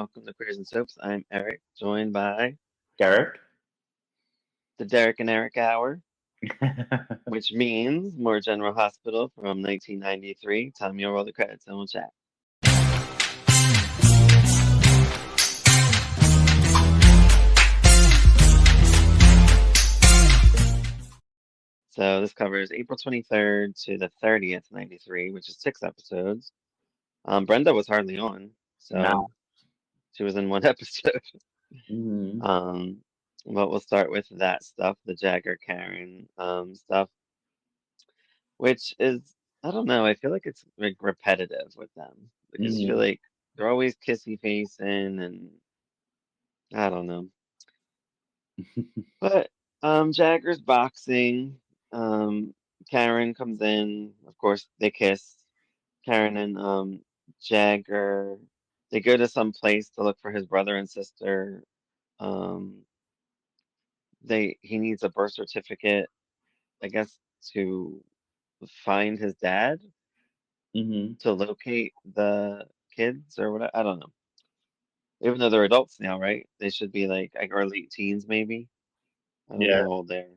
Welcome to Queers and Soaps. I'm Eric, joined by Derek? the Derek and Eric Hour, which means more General Hospital from 1993. Time you'll roll the credits and we'll chat. So this covers April 23rd to the 30th, 93, which is 6 episodes. Brenda was hardly on, so No. she was in one episode. Hmm. Um, but we'll start with that stuff, the Jagger Karen stuff, which is, I don't know, I feel like it's like repetitive with them because I feel Hmm. like they're always kissy facing and I don't know. But Jagger's boxing. Um, Karen comes in, of course, they kiss. Karen and Jagger, they go to some place to look for his brother and sister. Um, he needs a birth certificate, I guess, to find his dad, Hmm. to locate the kids or what. I don't know. Even though they're adults now, right? They should be like or late teens, maybe. I don't know Yeah. how old they're.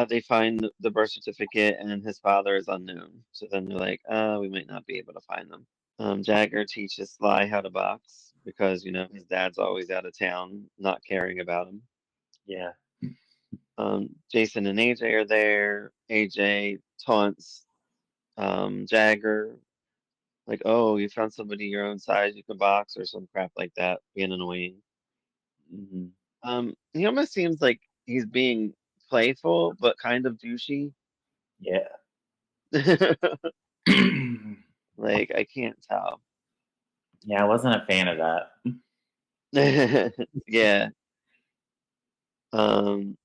They find the birth certificate, and his father is unknown. So then they're like, we might not be able to find them. Jagger teaches Sly how to box because, his dad's always out of town, not caring about him. Yeah. Jason and AJ are there. AJ taunts Jagger, like, oh, you found somebody your own size you can box or some crap like that, being annoying. Hmm. He almost seems like he's being playful, but kind of douchey. Yeah. Like, I can't tell. Yeah, I wasn't a fan of that. Yeah. Um,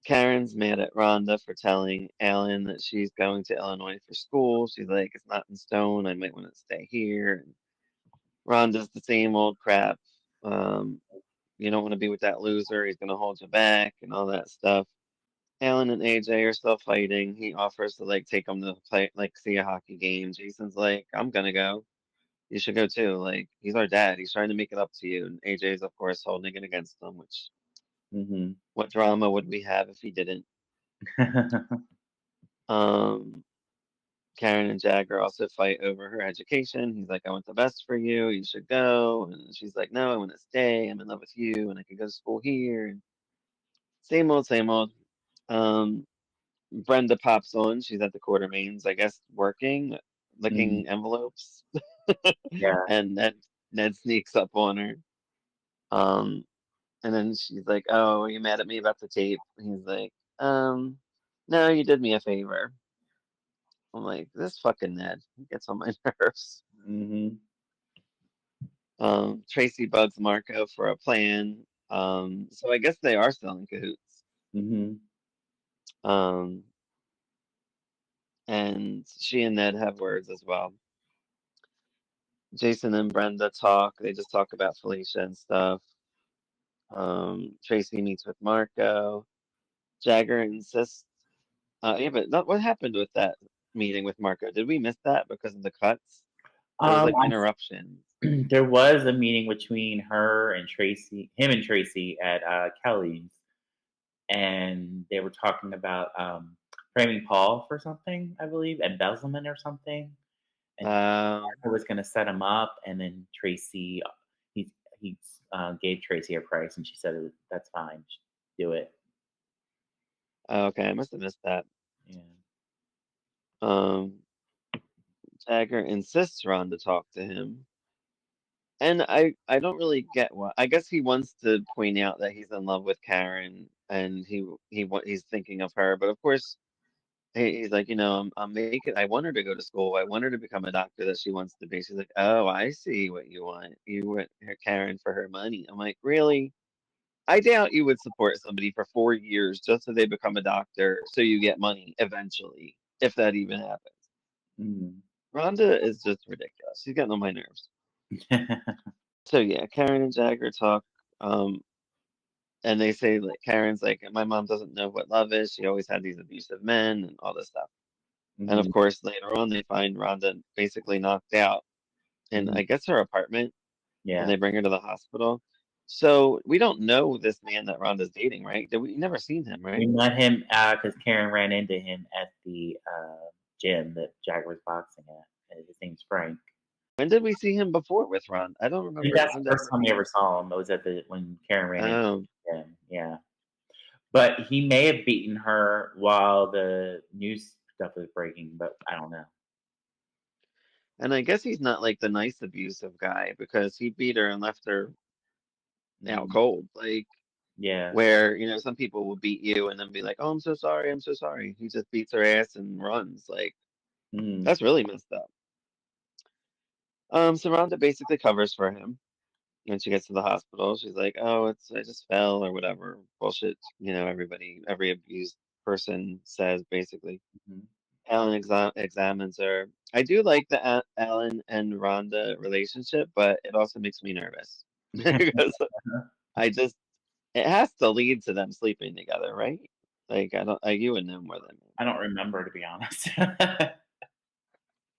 Karen's mad at Rhonda for telling Alan that she's going to Illinois for school. She's like, it's not in stone. I might want to stay here. And Rhonda's the same old crap. Um, you don't want to be with that loser. He's going to hold you back and all that stuff. Alan and AJ are still fighting. He offers to like take them to play, like see a hockey game. Jason's like, I'm gonna go. You should go too. Like, he's our dad. He's trying to make it up to you. And AJ's, of course, holding it against him, which, Hmm. what drama would we have if he didn't? Um, Karen and Jagger also fight over her education. He's like, I want the best for you. You should go. And she's like, no, I want to stay. I'm in love with you and I can go to school here. And same old, same old. Um, Brenda pops on. She's at the Quartermains, I guess, working, Hmm. licking envelopes. Yeah. And Ned sneaks up on her. Um, And then she's like, "Oh, are you mad at me about the tape?" He's like, no, you did me a favor." I'm like, "This fucking Ned, he gets on my nerves." Hmm. Tracy bugs Marco for a plan. So I guess they are still in cahoots. Hmm. Um, and she and Ned have words as well. Jason and Brenda talk. They just talk about Felicia and stuff. Tracy meets with Marco. Jagger insists. Yeah, but what happened with that meeting with Marco? Did we miss that because of the cuts? There was like interruptions. There was a meeting between him and Tracy at Kelly's, and they were talking about framing Paul for something, I believe, embezzlement or something. And Um, Marco was going to set him up, and then he he gave Tracy a price, and she said that's fine, do it. okay, I must have missed that. Yeah. Um, Jagger insists Ron to talk to him, and I don't really get why. I guess he wants to point out that he's in love with Karen, and he's thinking of her. But of course, he's like, I'm making. I want her to go to school. I want her to become a doctor that she wants to be. She's like, oh, I see what you want. You want her Karen for her money. I'm like, really? I doubt you would support somebody for 4 years just so they become a doctor, so you get money eventually, if that even happens. Mm. Rhonda is just ridiculous. She's getting on my nerves. So yeah, Karen and Jagger talk, um, and they say like Karen's like, my mom doesn't know what love is. She always had these abusive men and all this stuff. And of Mhm. course, later on, they find Rhonda basically knocked out in, Mhm. I guess, her apartment. and Yeah. they bring her to the hospital. So we don't know this man that Rhonda's dating, right? Did we never seen him, We right? met him because Karen ran into him at the gym that Jagger was boxing at. And his name's Frank. When did we see him before with Ron? I don't I think remember. that's When the did I first ever time we meet ever him? saw him. It was at the when Karen ran into Oh, him. Yeah, but he may have beaten her while the news stuff was breaking. But I don't know. and I guess he's not like the nice abusive guy because he beat her and left her out Mm, cold. Like yeah. where, some people will beat you and then be like, "Oh, I'm so sorry, I'm so sorry." He just beats her ass and runs. Like Mm, that's really messed up. So Rhonda basically covers for him when she gets to the hospital. She's like, "Oh, I just fell or whatever bullshit." Every abused person says basically. mhm. Alan examines her. I do like the Alan and Rhonda relationship, but it also makes me nervous because I just it has to lead to them sleeping together, right? Like I don't, you would know more than me. I don't remember, to be honest.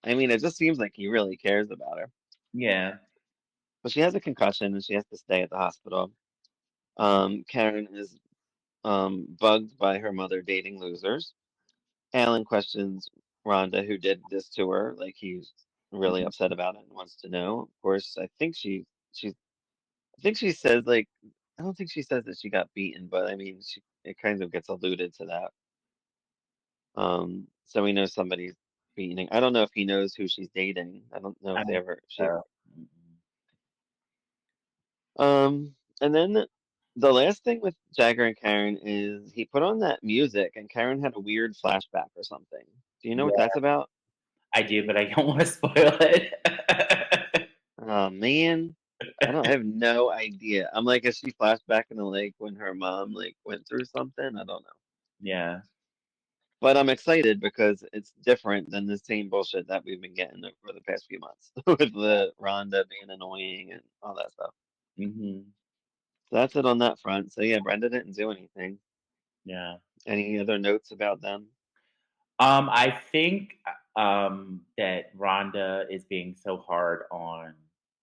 I mean, it just seems like he really cares about her. Yeah. But she has a concussion and she has to stay at the hospital. Mhm, Karen is bugged by her mother dating losers. Alan questions Rhonda, who did this to her, like he's really mhm. upset about it and wants to know. Of course, she I think she says like I don't think she says that she got beaten, but I mean she it kind of gets alluded to that. So we know somebody's beating. I don't know if he knows who she's dating. I don't know I if they don't ever she so. Mm-mm. and then the last thing with Jagger and Karen is he put on that music and Karen had a weird flashback or something. Do you know what Yeah, that's about? I do, but I don't want to spoil it. Oh man. I have no idea. I'm like, is she flashback in the lake when her mom like went through something? I don't know. Yeah. But I'm excited because it's different than the same bullshit that we've been getting over the past few months with the Rhonda being annoying and all that stuff. Mhm. So that's it on that front. So yeah, Brenda didn't do anything. Yeah. Any other notes about them? I think that Rhonda is being so hard on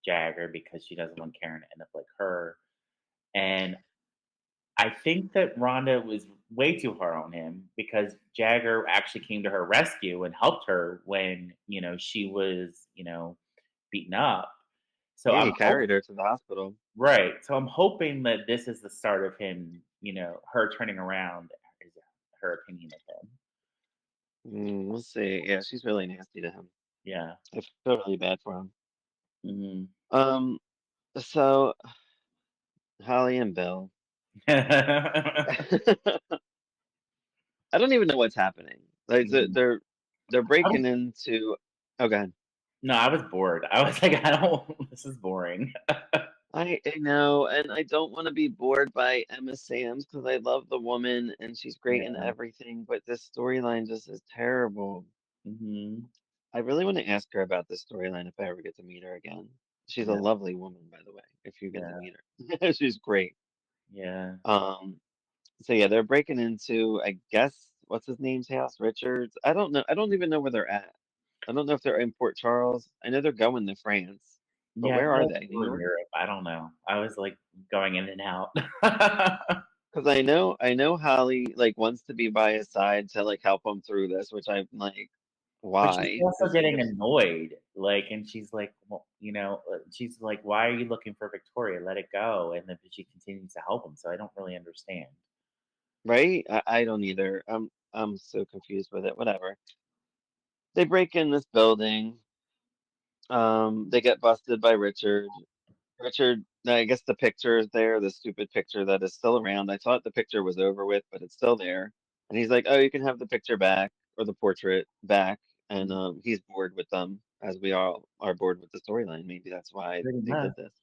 Jagger because she doesn't want Karen to end up like her. And I think that Rhonda was way too hard on him because Jagger actually came to her rescue and helped her when, she was, beaten up. So Yeah, I'm he carried her to the hospital. right. So I'm hoping that this is the start of him, her turning around is her opinion of him. We'll see. Yeah, she's really nasty to him. Yeah. I feel really bad for him. Hmm. Um, so Holly and Bill. I don't even know what's happening. Like they're I was, breaking into. Oh, God. no, I was bored. I was like, I don't. This is boring. I know, and I don't want to be bored by Emma Samms because I love the woman and she's great in Yeah. everything, but this storyline just is terrible. Hmm. I really want to ask her about this storyline if I ever get to meet her again. She's a Yeah. lovely woman, by the way, if you get to Yeah. meet her. She's great. Yeah. Um, so yeah, they're breaking into, I guess, what's his name's house? Richards. I don't know. I don't even know where they're at. I don't know if they're in Port Charles. I know they're going to France, but Yeah. I where feel are like they? New we were in York? Europe. I don't know. I was like going in and out. Because I know Holly like wants to be by his side to like help him through this, which I'm like, But she's why? also Because he getting gives annoyed, like, and she's like, well, she's like, "Why are you looking for Victoria? Let it go." And then she continues to help him. So I don't really understand. right. I don't either. I'm so confused with it. Whatever. They break in this building. They get busted by Richard. Richard, I guess the picture is there, the stupid picture that is still around. I thought the picture was over with, but it's still there. And he's like, "Oh, you can have the picture back or the portrait back." And he's bored with them, as we all are bored with the storyline. Maybe that's why Pretty they much. did this.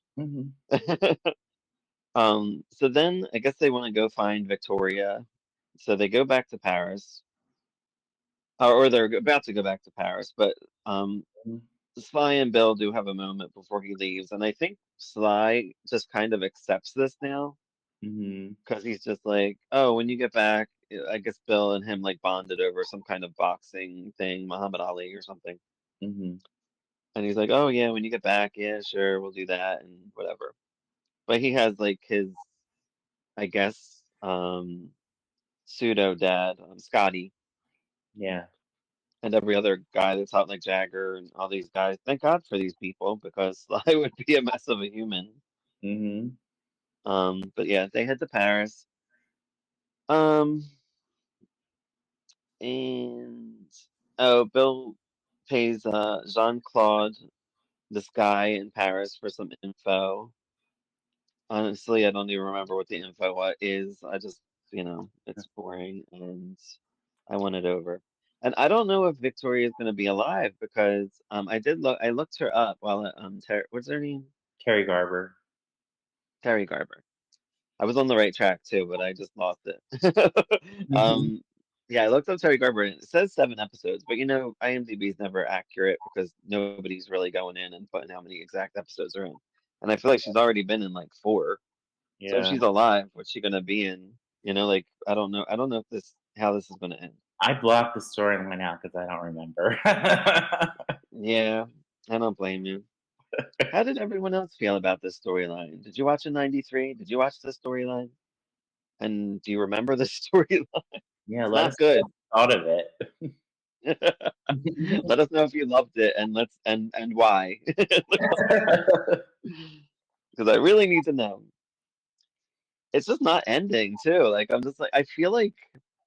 Hmm. So then I guess they want to go find Victoria. So they go back to Paris, or they're about to go back to Paris, but um, Sly and Bill do have a moment before he leaves, and I think Sly just kind of accepts this now Hmm. because he's just like, oh, when you get back, I guess Bill and him like bonded over some kind of boxing thing, Muhammad Ali or something. Hmm. And he's like, "Oh yeah, when you get back, yeah, sure, we'll do that and whatever." But he has like his, I guess, pseudo dad, Scotty, Yeah. and every other guy that's hot like Jagger and all these guys. Thank God for these people because I would be a mess of a human. Mm-hmm. But yeah, they head to Paris. Um, and oh, Bill pays Jean-Claude, this guy in Paris, for some info. Honestly, I don't even remember what the info is. I just, it's boring and I want it over. And I don't know if Victoria is going to be alive because I looked her up while what's her name? Terry Garber. Terry Garber. I was on the right track too, but I just lost it. Mm-hmm. Um, yeah, I looked up Terry Garber and it says 7 episodes, but IMDb is never accurate because nobody's really going in and putting how many exact episodes are in. And I feel like she's already been in like four. So if Yeah. she's alive, what's she gonna be in? Like I don't know. I don't know if this how this is gonna end. I blocked the storyline out because I don't remember. Yeah, I don't blame you. How did everyone else feel about this storyline? Did you watch in '93? Did you watch this storyline? And do you remember the storyline? Yeah, It's let us not know what good. you thought of it. Let us know if you loved it and let's and why. Because I really need to know. It's just not ending too. Like I'm just like I feel like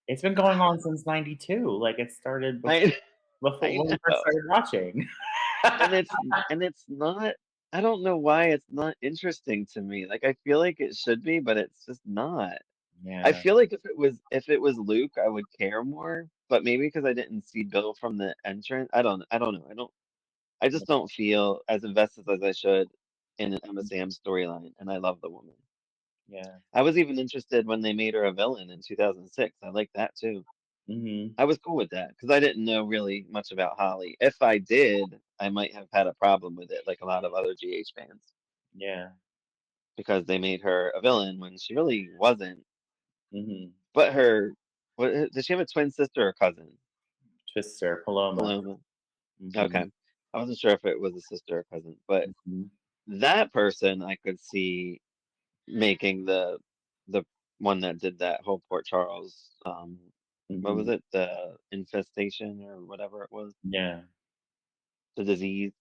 It's been going on since '92. Like it started I before I when we first know. started watching. and it's and it's not. I don't know why it's not interesting to me. Like I feel like it should be, but it's just not. I Yeah. feel like if it was Luke, I would care more, but maybe because I didn't see Bill from the entrance. I don't know. I just don't feel as invested as I should in an Emma Sam storyline, and I love the woman. Yeah. I was even interested when they made her a villain in 2006. I like that too. Hmm. I was cool with that because I didn't know really much about Holly. If I did, I might have had a problem with it, like a lot of other GH fans, Yeah. because they made her a villain when she really wasn't. Hmm. But did she have a twin sister or cousin? Twister, Paloma. Paloma. Hmm. Okay. I wasn't sure if it was a sister or cousin, but Hmm. that person I could see making the one that did that whole Port Charles, what was Hmm. it? The infestation or whatever it was, Yeah. the disease.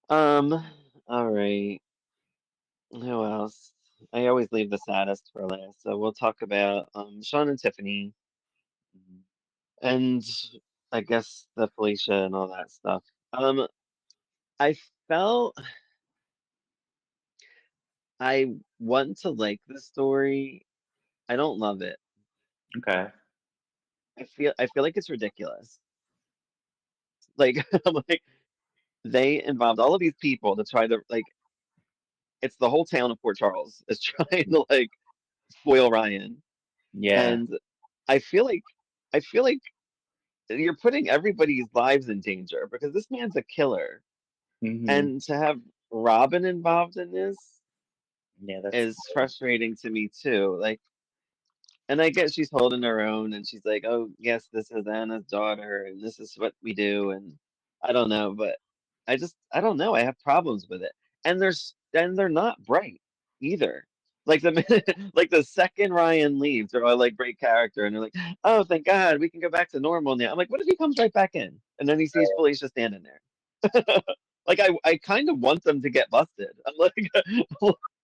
Um, all right. Who else? I always leave the saddest for last, so we'll talk about Sean and Tiffany, Hmm. and I guess the Felicia and all that stuff. I felt I want to like the story. I don't love it. Okay. I feel like it's ridiculous. Like I'm like they involved all of these people to try to like it's the whole town of Port Charles is trying to like foil Ryan, Yeah. and I feel like I feel like you're putting everybody's lives in danger because this man's a killer. Hmm. And to have Robin involved in this Yeah, that's is frustrating to me too. Like, and I get she's holding her own and she's like, oh, yes, this is Anna's daughter and this is what we do. And I don't know, but I don't know. I have problems with it. And they're not bright either. Like the minute, like the second Ryan leaves, they're all like great character and they're like, oh, thank God, we can go back to normal now. I'm like, what if he comes right back in and then he sees Felicia standing there? Like I kind of want them to get busted. I'm like,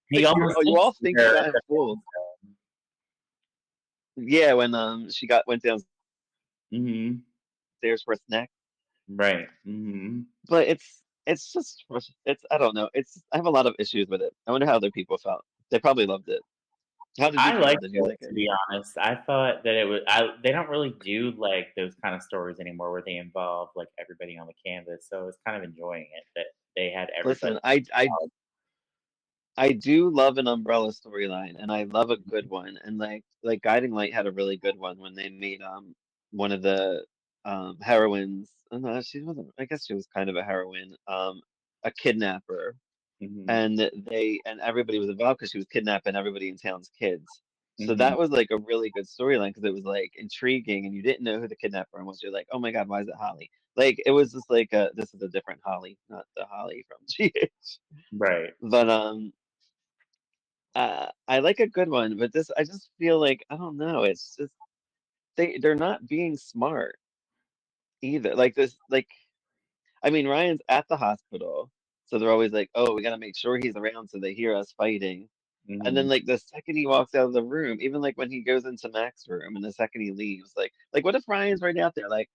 he like almost you all thinks think you they're got him fooled. Yeah, when she went downstairs hmm. for a snack. Right. Hmm. But it's just it's I don't know. I have a lot of issues with it. I wonder how other people felt. They probably loved it. How did you I feel? liked Did you it, like it? to be honest. I thought that it was. They don't really do like those kind of stories anymore where they involve like everybody on the canvas. So I was kind of enjoying it that they had everybody. Listen, I do love an umbrella storyline, and I love a good one. And like Guiding Light had a really good one when they made one of the heroines. Oh, no, she wasn't. I guess she was kind of a heroine. A kidnapper, Hmm. and everybody was involved because she was kidnapping everybody in town's kids. So Hmm. that was like a really good storyline because it was like intriguing, and you didn't know who the kidnapper was. You're like, oh my God, why is it Holly? Like it was just like this is a different Holly, not the Holly from GH. Right. But I like a good one, but this I just feel like I don't know. It's just they're not being smart either. Like this, like I mean, Ryan's at the hospital, so they're always like, "Oh, we got to make sure he's around so they hear us fighting." And then Hmm. like the second he walks out of the room, even like when he goes into Mac's room, and the second he leaves, like what if Ryan's right out there, like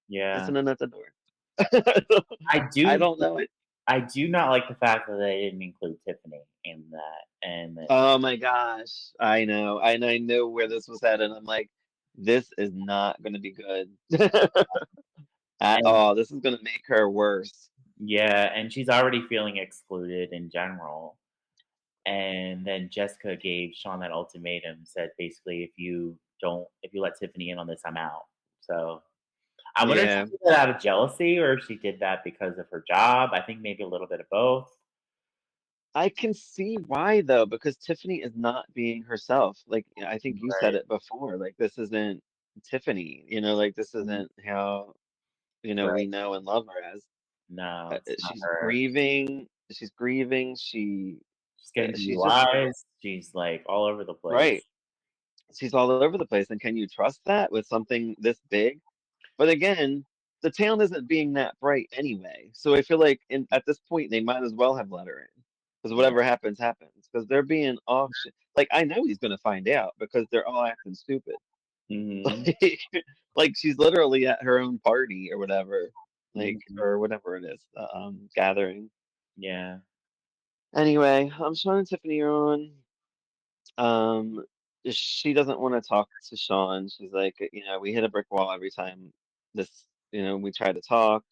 Yeah. listening at the door? I I do don't know it. I do not like the fact that they didn't include Tiffany in that, and that Oh my gosh, I know, and I know where this was headed. I'm like, this is not going to be good at and all. This is going to make her worse. yeah, and she's already feeling excluded in general. And then Jessica gave Sean that ultimatum, said basically, if you let Tiffany in on this, I'm out. So I wonder if Yeah. she did that out of jealousy or if she did that because of her job. I think maybe a little bit of both. I can see why though, because Tiffany is not being herself. Like I think you said Right. it before. Like this isn't Tiffany. Like this Mhm. isn't how we Right. know and love her as. No, it's not She's her. grieving. She's grieving. She's getting She's just DUIs. She's like all over the right. place. She's all over the place. And can you trust that with something this big? But again, the town isn't being that bright anyway. So I feel like at this point they might as well have let her in. Because Yeah. whatever happens, happens. Because they're being all shit. Like I know he's gonna find out because they're all acting stupid. Hmm. Like, like she's literally at her own party or whatever. Like Hmm. or whatever it is, gathering. Yeah. Anyway, Sean and Tiffany are on. Um, she doesn't want to talk to Sean. She's like, we hit a brick wall every time we try to talk.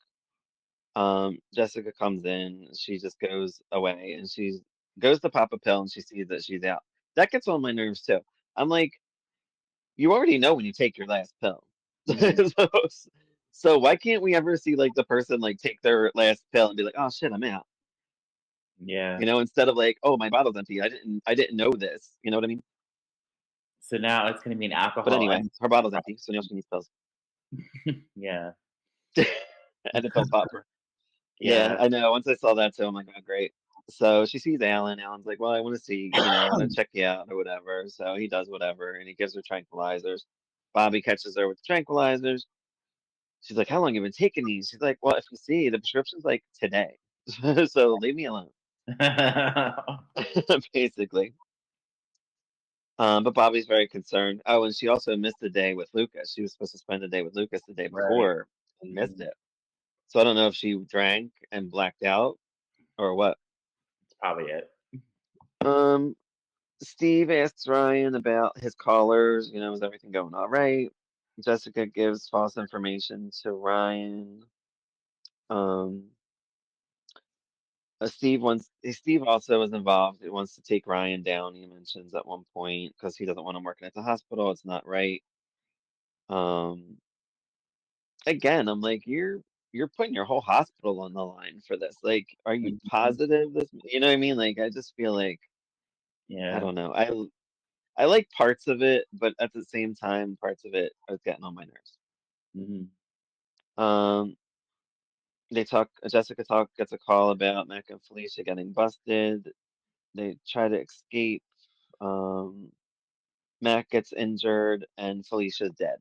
Jessica comes in, she just goes away and she goes to pop a pill and she sees that she's out. That gets on my nerves too. I'm like, you already know when you take your last pill. Hmm. So, so why can't we ever see like the person like take their last pill and be like, oh shit, I'm out. Yeah. Instead of like, oh, my bottle's empty. I didn't know this. You know what I mean? So now it's going to be an But alcohol anyway, and her bottle's empty, so now she needs pills. yeah. And the pill popper. Yeah, Yeah. I know. Once I saw that too, I'm like, oh great. So she sees Alan. Alan's like, well, I want to see, I want to check you out or whatever. So he does whatever, and he gives her tranquilizers. Bobby catches her with the tranquilizers. She's like, how long have you been taking these? She's like, well, if you see, the prescription's like today. So leave me alone, basically. But Bobby's very concerned. Oh, and she also missed a day with Lucas. She was supposed to spend a day with Lucas the day Right. before and missed Mhm. it. So I don't know if she drank and blacked out or what. That's probably it. Um, Steve asks Ryan about his callers. Is everything going all right? Jessica gives false information to Ryan. Um, Steve also is involved. He wants to take Ryan down. He mentions at one point because he doesn't want him working at the hospital. It's not right. Um, again, I'm like, you're putting your whole hospital on the line for this. Like, are you Mhm. positive this? You know what I mean? Like, I just feel like I Yeah. don't know. I like parts of it, but at the same time, parts of it are getting on my nerves. Mhm. Um, Jessica gets a call about Mac and Felicia getting busted. They try to escape. Um, Mac gets injured and Felicia's dead,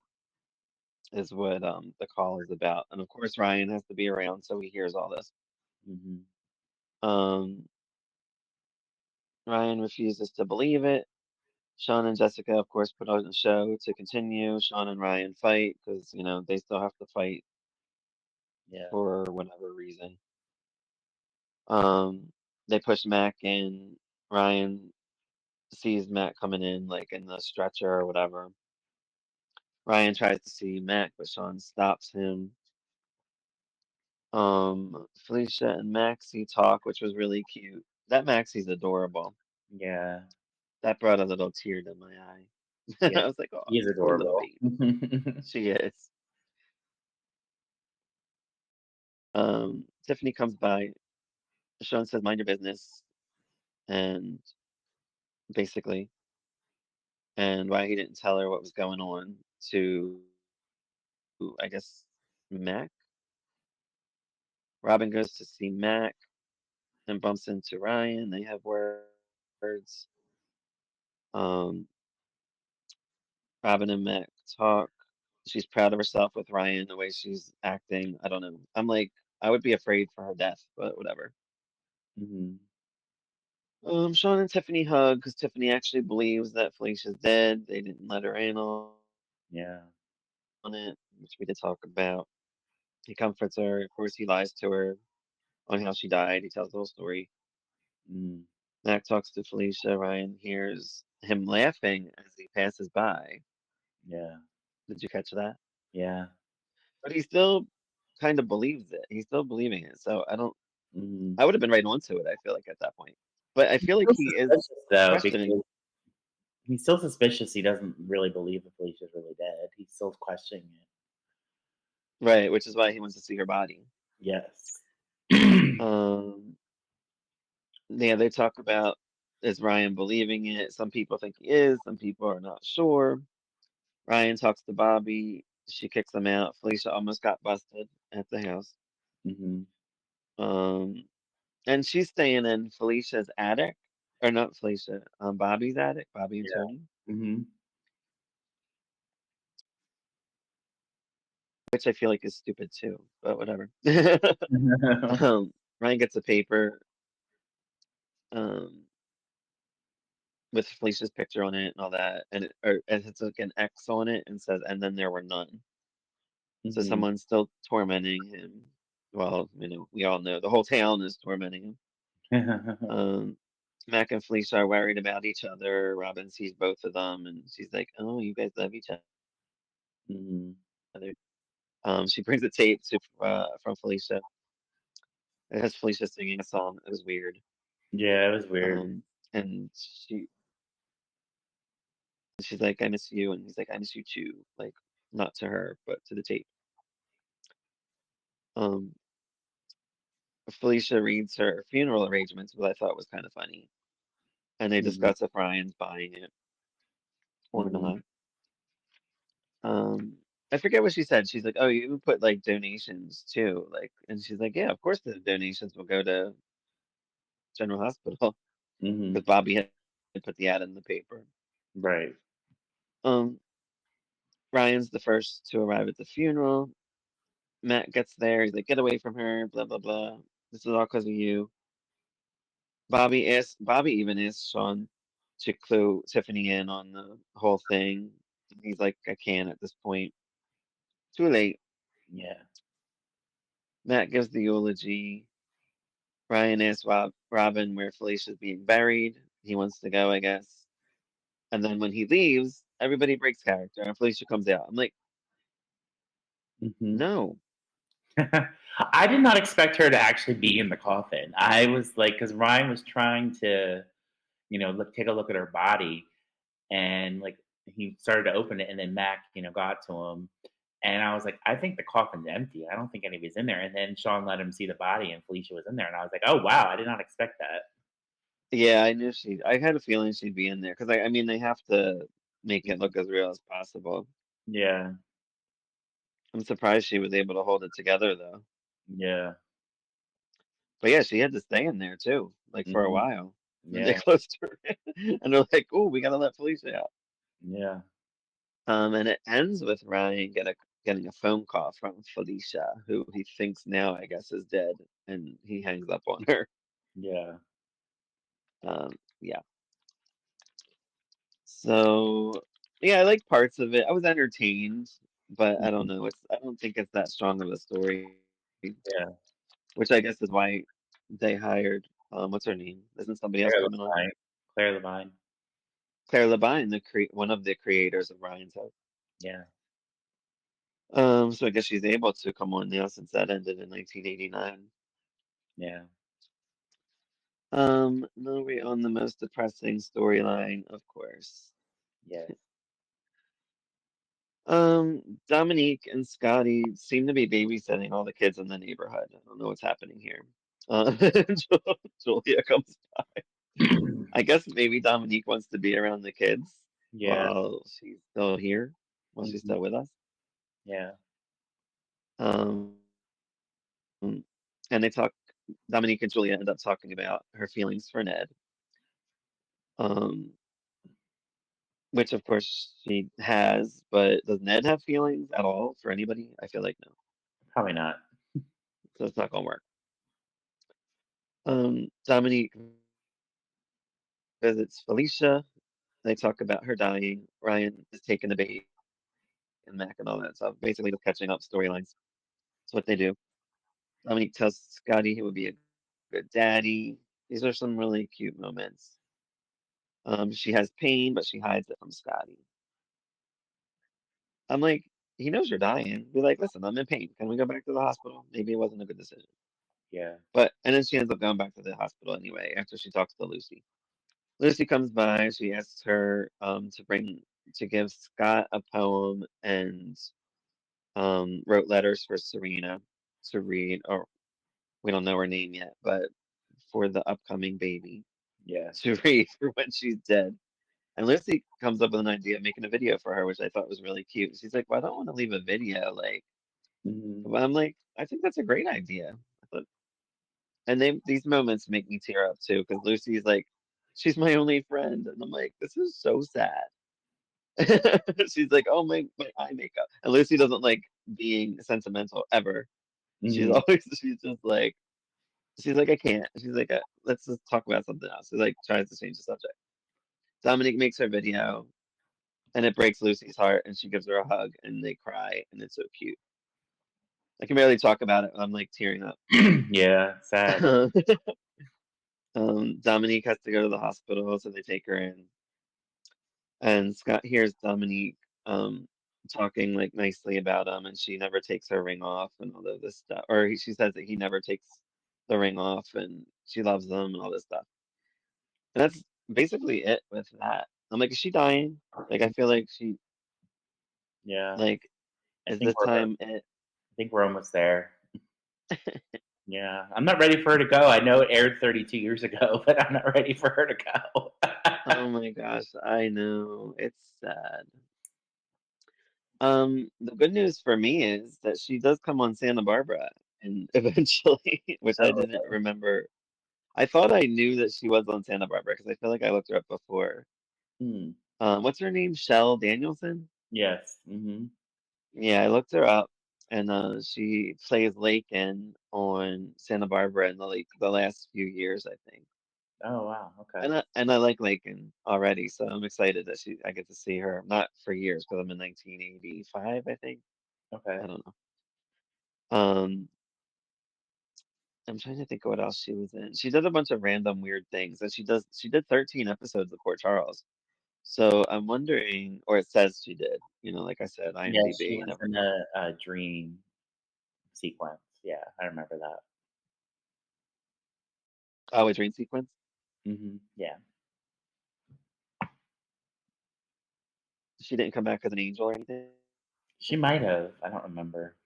is what the call is about. And of course, Ryan has to be around, so he hears all this. Mhm. Um, Ryan refuses to believe it. Sean and Jessica, of course, put on a show to continue. Sean and Ryan fight because, they still have to fight Yeah. for whatever reason. Um, they push Mac in. Ryan sees Mac coming in, like in the stretcher or whatever. Ryan tries to see Mac, but Sean stops him. Felicia and Maxie talk, which was really cute. That Maxie's adorable. Yeah. That brought a little tear to my eye. Yeah. I was like, oh, He is poor little adorable. baby. She is. Tiffany comes by. Sean says, mind your business, and basically, and why he didn't tell her what was going on to, I guess, Mac. Robin goes to see Mac and bumps into Ryan. They have words. Um, Robin and Mac talk. She's proud of herself with Ryan, the way she's acting. I don't know. I'm like, I would be afraid for her death, but whatever. Mhm. Sean and Tiffany hug because Tiffany actually believes that Felicia's dead. They didn't let her in on it, Yeah. which we did talk about. He comforts her. Of course, he lies to her on how she died. He tells the whole story. Mm. Mac talks to Felicia. Ryan hears him laughing as he passes by. Yeah. Did you catch that? Yeah. But he still kind of believes it. He's still believing it. So I don't. Mhm. I would have been right onto it. I feel like at that point. But I He's feel like still he is suspicious though, questioning. because he's still suspicious. He doesn't really believe that Felicia's really dead. He's still questioning it. Right, which is why he wants to see her body. Yes. Um, yeah, they talk about is Ryan believing it? Some people think he is, some people are not sure. Ryan talks to Bobby. She kicks him out. Felicia almost got busted at the house. Mhm. Um, and she's staying in Felicia's attic, or not Felicia, Bobby's attic, Bobby and Yeah. Tony, Mhm. which I feel like is stupid too, but whatever. Ryan gets a paper um, with Felicia's picture on it and all that, and it's like an X on it and says, and then there were none. So Mhm. someone's still tormenting him. Well, we all know the whole town is tormenting him. Um, Mac and Felicia are worried about each other. Robin sees both of them, and she's like, "Oh, you guys love each other." Mhm. She brings a tape from Felicia. It has Felicia singing a song. It was weird. Yeah, it was weird. And she's like, "I miss you," and he's like, "I miss you too." Like, not to her, but to the tape. Um, Felicia reads her funeral arrangements, which I thought was kind of funny, and they Mhm. discuss if Ryan's buying it or Mhm. not. I forget what she said. She's like, "Oh, you put like donations too," like, and she's like, "Yeah, of course the donations will go to General Hospital Mhm. because Bobby had put the ad in the paper." Right. Um, Ryan's the first to arrive at the funeral. Matt gets there. He's like, "Get away from her!" Blah blah blah. This is all because of you. Bobby even asks Sean to clue Tiffany in on the whole thing. He's like, "I can't at this point. Too late." Yeah. Matt gives the eulogy. Ryan asks Robin where Felicia's being buried. He wants to go, I guess. And then when he leaves, everybody breaks character and Felicia comes out. I'm like, Mhm. no. I did not expect her to actually be in the coffin. I was like, because Ryan was trying to, take a look at her body, and like he started to open it, and then Mac, got to him, and I was like, I think the coffin's empty. I don't think anybody's in there. And then Sean let him see the body, and Felicia was in there, and I was like, oh wow, I did not expect that. Yeah, I had a feeling she'd be in there because I mean, they have to make it look as real as possible. Yeah, I'm surprised she was able to hold it together though. yeah, But yeah, she had to stay in there too, like for a hmm, while. And they yeah, closed her in, and they're like, "Oh, we gotta let Felicia out." yeah, And it ends with Ryan getting a phone call from Felicia, who he thinks now, I guess, is dead, and he hangs up on her. yeah. Yeah. So yeah, I like parts of it. I was entertained, but I don't Mhm. know. I don't think it's that strong of a story, Yeah. which I guess is why they hired what's her name? Isn't somebody else Claire coming on? Levine. Claire Levine. Claire Labine, one of the creators of Ryan's House. Yeah, So I guess she's able to come on now since that ended in 1989. yeah, Now we're on the most depressing storyline, of course. yes. Dominique and Scotty seem to be babysitting all the kids in the neighborhood. I don't know what's happening here. Julia comes. I guess maybe Dominique wants to be around the kids Yeah. while she's still here, while she's Mhm. still with us. Yeah. Um, and they talk. Dominique and Julia end up talking about her feelings for Ned, um, which of course she has. But does Ned have feelings at all for anybody? I feel like no, Probably not. so it's not gonna work. Dominique visits Felicia. They talk about her dying. Ryan is taking the bait and Mac and all that stuff. Basically, just catching up storylines. That's what they do. Dominique tells Scotty he would be a good daddy. These are some really cute moments. She has pain, but she hides it from Scotty. I'm like, he knows you're dying. Be like, listen, I'm in pain. Can we go back to the hospital? Maybe it wasn't a good decision. Yeah. But and then she ends up going back to the hospital anyway after she talks to Lucy. Lucy comes by. She asks her to give Scott a poem and wrote letters for Serena to read, or we don't know her name yet, but for the upcoming baby Yeah. to read for when she's dead. And Lucy comes up with an idea of making a video for her, which I thought was really cute. She's like, "Well, I don't want to leave a video." Like, Hmm. but I'm like, I think that's a great idea. I thought, and these moments make me tear up too, because Lucy's like, she's my only friend, and I'm like, this is so sad. She's like, oh my eye makeup, and Lucy doesn't like being sentimental ever. She's Hmm. always she's like I can't. She's like let's just talk about something else. She like tries to change the subject. Dominic makes her video, and it breaks Lucy's heart, and she gives her a hug, and they cry, and it's so cute. I can barely talk about it. I'm like tearing up. Yeah. Sad. Dominique has to go to the hospital, so they take her in. And Scott hears Dominique um, talking like nicely about him, and she never takes her ring off and all of this stuff. Or she says that he never takes the ring off, and she loves them and all this stuff. And that's basically it with that. I'm like, is she dying? Like, I feel like she Yeah. like I is think this we're. time it? I think we're almost there. Yeah. I'm not ready for her to go. I know it aired 32 years ago, but I'm not ready for her to go. Oh my gosh, I know it's sad. The good news for me is that she does come on Santa Barbara, and eventually, which I Oh, didn't remember. I thought I knew that she was on Santa Barbara because I feel like I looked her up before. hmm. What's her name? Shell Danielson? Yes. Hmm. Yeah, I looked her up, and she plays Lakin on Santa Barbara in the last few years, I think. Oh, wow. Okay. And I like Lakin already, so I'm excited that I get to see her. Not for years because I'm in 1985, I think. Okay. I don't know. Um, I'm trying to think of what else she was in. She did a bunch of random weird things, and she did 13 episodes of Port Charles. So I'm wondering, or it says she did. Like I said, Yeah, she IMDb, was never in look. a dream sequence. Yeah, I remember that. Oh, a dream sequence. Yeah. She didn't come back as an angel or anything. She might have. I don't remember.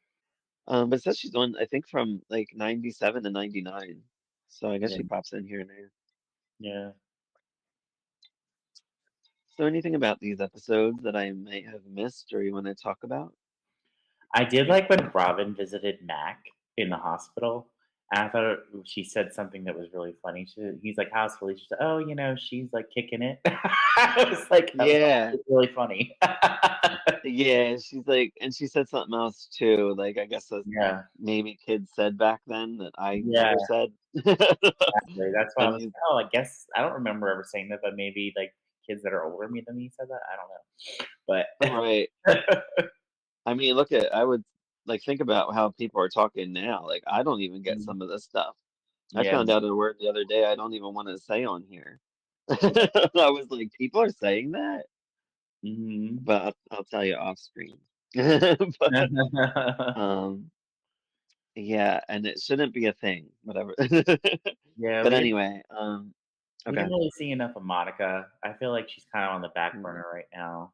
But it says she's on, I think, from like 97 to 99. So I guess Yeah. she pops in here and there. Yeah. So anything about these episodes that I might have missed or you want to talk about? I did like when Robin visited Mac in the hospital. And I thought she said something that was really funny. He's like, "How's Felicia?" She said, "Oh, she's like kicking it." I was like, "That Yeah, was really funny." yeah. She's like, and she said something else too. Like I guess Yeah. maybe kids said back then that I Yeah. never said. Exactly. That's why I And was. Oh, I guess I don't remember ever saying that, but maybe like kids that are older than me said that. I don't know, right. but. I mean, I would like think about how people are talking now. Like I don't even get some of this stuff. I Yeah. found out a word the other day I don't even want to say on here. I was like, people are saying that, Mhm. but I'll tell you off screen. But um, yeah, and it shouldn't be a thing, whatever. Yeah, But anyway, we okay. didn't really see enough of Monica. I feel like she's kinda on the back Mm. burner right now.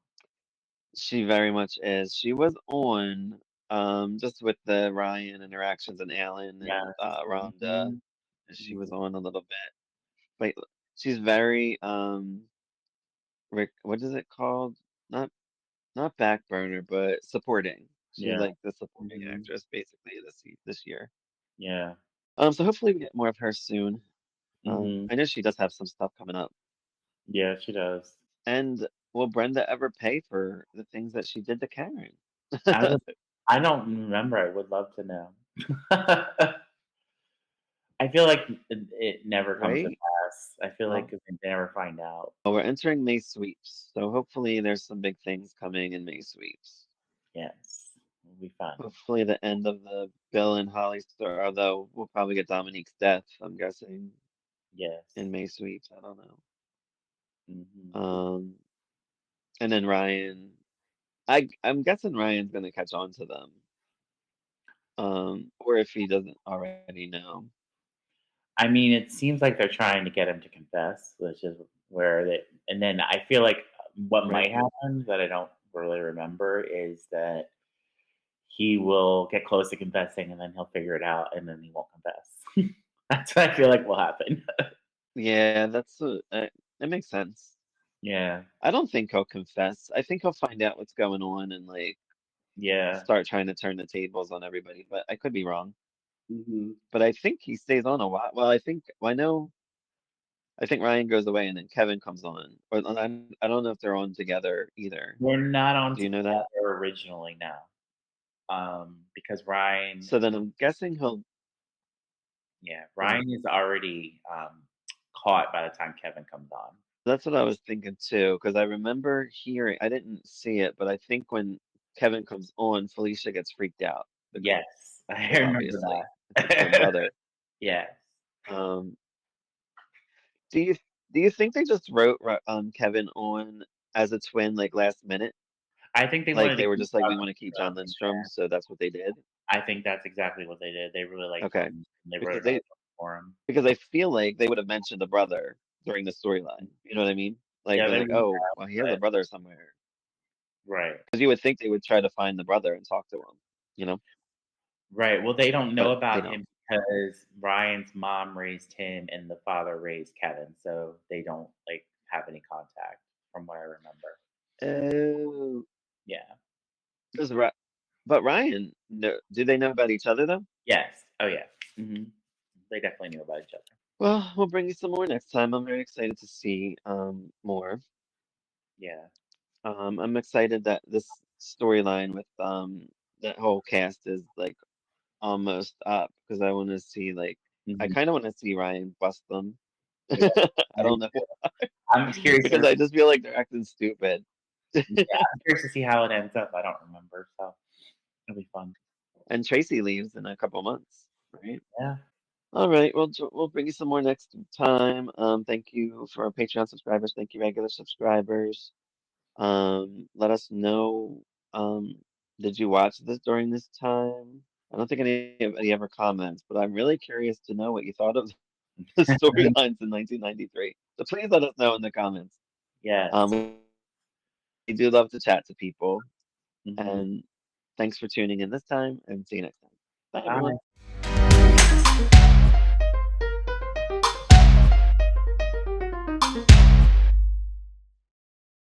She very much is. She was on just with the Ryan interactions and Alan and Yes. Rhonda. Mhm. She was Mhm. on a little bit. But she's very Rick, what is it called? Not not back burner, but supporting. She's Yeah. like the supporting Mhm. actress basically this year. Yeah. So hopefully we get more of her soon. Mhm. I know she does have some stuff coming up. Yeah, she does. And will Brenda ever pay for the things that she did to Karen? I would I don't remember, I would love to know. I feel like it never comes to Right? pass. I feel like Well, 'cause they never find out. we're entering May sweeps, so hopefully there's some big things coming in May sweeps. Yes. It'll be fun. Hopefully the end of the Bill and Holly story, although we'll probably get Dominique's death, I'm guessing, Yes. in May sweeps. I don't know. Mhm. Um, and then Ryan, I'm guessing Ryan's gonna catch on to them. Or if he doesn't already know. I mean, it seems like they're trying to get him to confess, which is where they and then I feel like what Right. might happen that I don't really remember is that he will get close to confessing and then he'll figure it out and then he won't confess. That's what I feel like will happen. Yeah, that makes sense. Yeah. I don't think he'll confess. I think he'll find out what's going on and like Yeah. start trying to turn the tables on everybody, but I could be wrong. Mhm. But I think he stays on a while. I think Ryan goes away and then Kevin comes on. Or I don't know if they're on together either. We're not on Do you know that? together originally now. Because Ryan So then I'm guessing he'll. yeah, uh, Ryan is already caught by the time Kevin comes on. That's what I was thinking too, because I remember hearing. I didn't see it, but I think when Kevin comes on, Felicia gets freaked out because Yes, I remember obviously it's her twin that. brother. Yes. Um, do you do you think they just wrote Kevin on as a twin like last minute? I think they Like wanted to they were keep just like, we up want with to keep John them. Lindstrom, so that's what they did. I think that's exactly what they did. They really liked Okay, him, and they wrote because another they book for him. because I feel like they would have mentioned the brother during the storyline. You know what I mean? Like Yeah, been they like, would oh, have, well, he has a but brother somewhere. right. Because you would think they would try to find the brother and talk to him, you know, Right, well, they don't know but they about don't. him because Ryan's mom raised him and the father raised Kevin, so they don't, like, have any contact from what I remember. Oh, Yeah. does but Ryan, no, do they know about each other though? Yes. Oh, yeah. Mhm. They definitely knew about each other. Well, we'll bring you some more next time. I'm very excited to see more. Yeah. I'm excited that this storyline with that whole cast is like almost up because I want to see like I Mhm. kind of want to see Ryan bust them. Yeah. I Me don't know too. I'm curious because to I just feel like they're acting stupid. yeah, I'm curious to see how it ends up. I don't remember, so it'll be fun. And Tracy leaves in a couple months, right? Yeah. All right, well, we'll bring you some more next time. Thank you for our Patreon subscribers. Thank you, regular subscribers. Let us know. Did you watch this during this time? I don't think anybody ever comments, but I'm really curious to know what you thought of the storylines in 1993. So please let us know in the comments. Yes. We do love to chat to people, Mhm. and thanks for tuning in this time, and see you next time. Bye, everyone. Bye.